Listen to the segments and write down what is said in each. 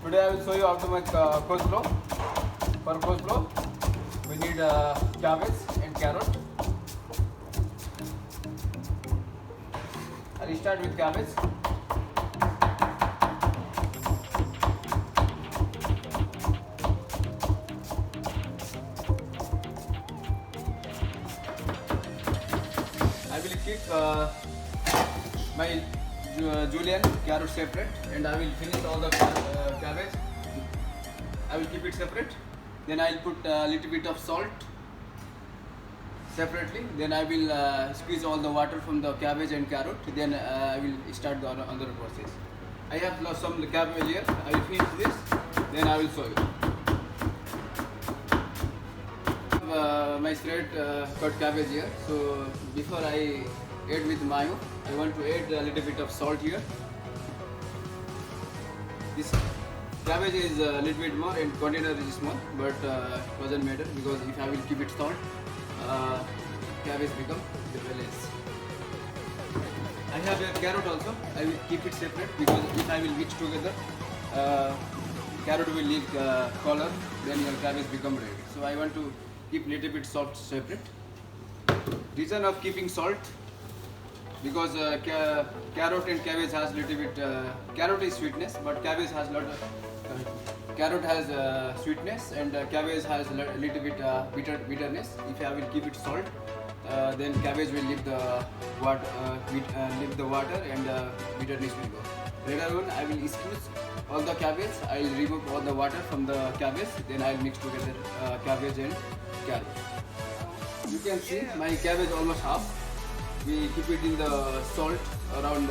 Today I will show you how to make coleslaw. For coleslaw, we need cabbage and carrot. I'll start with cabbage. I will keep my julienne carrot separate, and I will finish all the cabbage. I will keep it separate. Then I will put a little bit of salt separately. Then I will squeeze all the water from the cabbage and carrot. Then I will start the other process. I have lost some cabbage here. I will finish this. Then I will show you. My straight cut cabbage here. So before I add with mayo, I want to add a little bit of salt here. This cabbage is a little bit more and container is small, but doesn't matter because if I will keep it salt, cabbage become less. I have a carrot also. I will keep it separate because if I will mix together, carrot will leave color, then your cabbage become red. So I want to keep little bit salt separate. Reason of keeping salt because carrot and cabbage has little bit. Carrot is sweetness, but cabbage has lot of. Carrot has sweetness and cabbage has little bit bitterness. If I will keep it salt, then cabbage will leave the water and bitterness will go. Later on, I will squeeze all the cabbage. I will remove all the water from the cabbage. Then I will mix together cabbage and carrot. You can see my cabbage almost half. We keep it in the salt around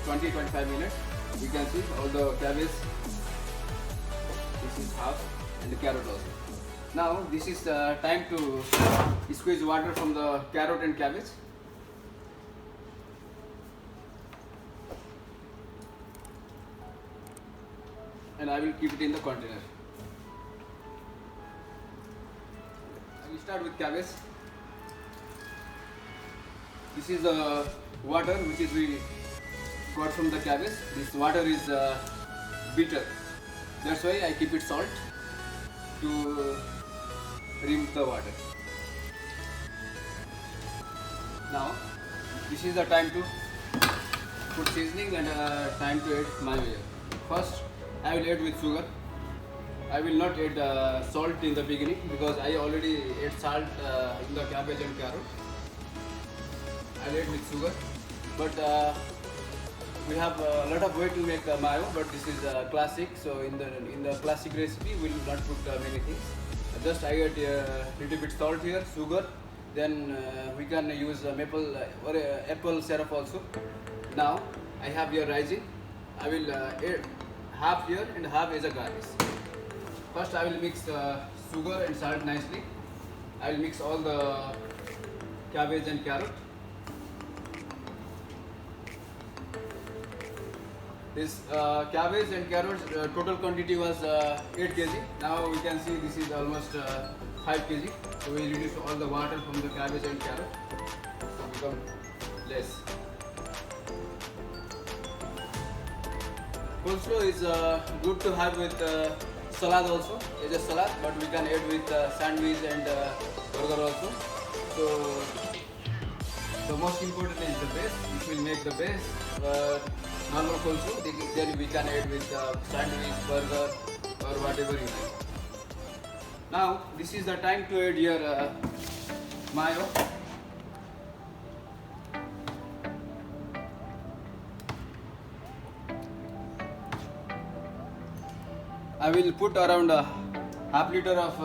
20-25 minutes. You can see all the cabbage. This is half and the carrot also. Now this is time to squeeze water from the carrot and cabbage. And I will keep it in the container. I will start with cabbage. This is the water which is we got from the cabbage. This water is bitter. That's why I keep it salt to remove the water. Now this is the time to put seasoning and time to add mayo. First I will add with sugar. I will not add salt in the beginning because I already add salt in the cabbage and carrot. I will add with sugar, but we have a lot of way to make mayo, but this is classic. So in the classic recipe, we will not put many things. Just I add a little bit salt here, sugar. Then we can use maple or apple syrup also. Now I have here rising. I will add half here and half as a garnish. First I will mix sugar and salt nicely. I will mix all the cabbage and carrot. This cabbage and carrot total quantity was 8 kg. Now we can see this is almost 5 kg. So we reduce all the water from the cabbage and carrot to become less. Coleslaw is good to have with salad also. As a salad, but we can add with sandwich and burger also. So the most important is the base. It will make the base. Normal coleslaw, then we can add with sandwich, burger or whatever you like. Now this is the time to add your mayo. I will put around half liter of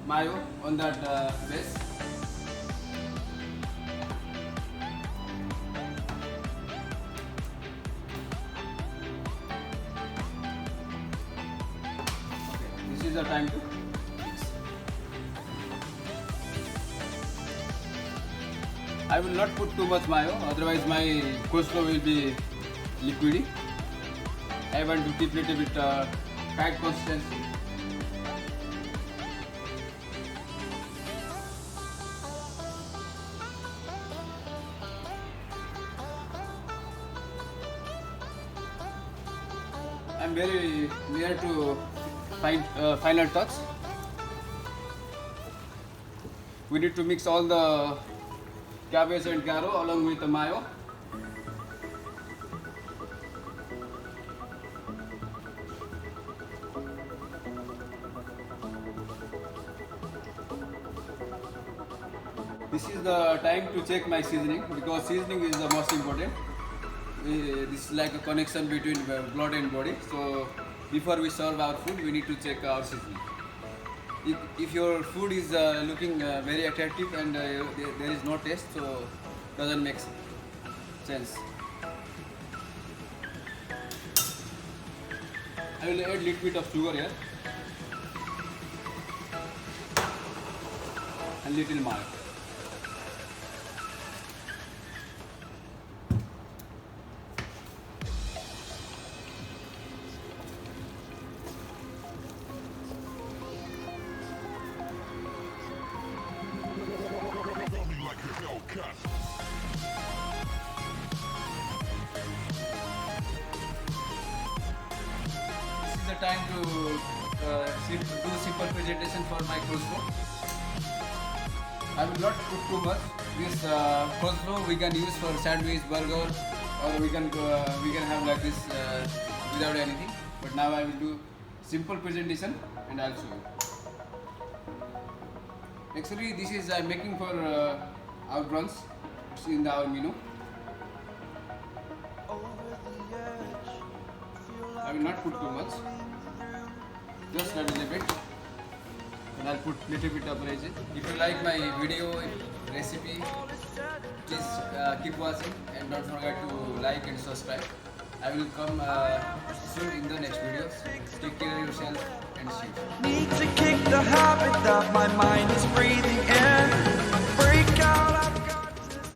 mayo on that base. This is the time to mix. I will not put too much mayo, otherwise my coleslaw will be liquidy. I want to keep little bit tight consistency. I'm am very near to final touch. We need to mix all the cabbage and carrot along with the mayo. This is the time to check my seasoning, because seasoning is the most important. This is like a connection between blood and body. So before we serve our food, we need to check our seasoning. If your food is looking very attractive and there is no taste, so doesn't make sense. I will add little bit of sugar here and little mayo. This is the time to do simple presentation for my coleslaw. I will not put too much. This coleslaw we can use for sandwich, burger, or we can have like this without anything. But now I will do simple presentation and I'll show you. Actually, this is I'm making for our brunch. It's in our menu. I will not put too much, just a little bit, and I'll put little bit of resin. If you like my video recipe, please keep watching and don't forget to like and subscribe. I will come soon in the next videos. Take care of yourself and see you. Need to kick the habit that my mind is free.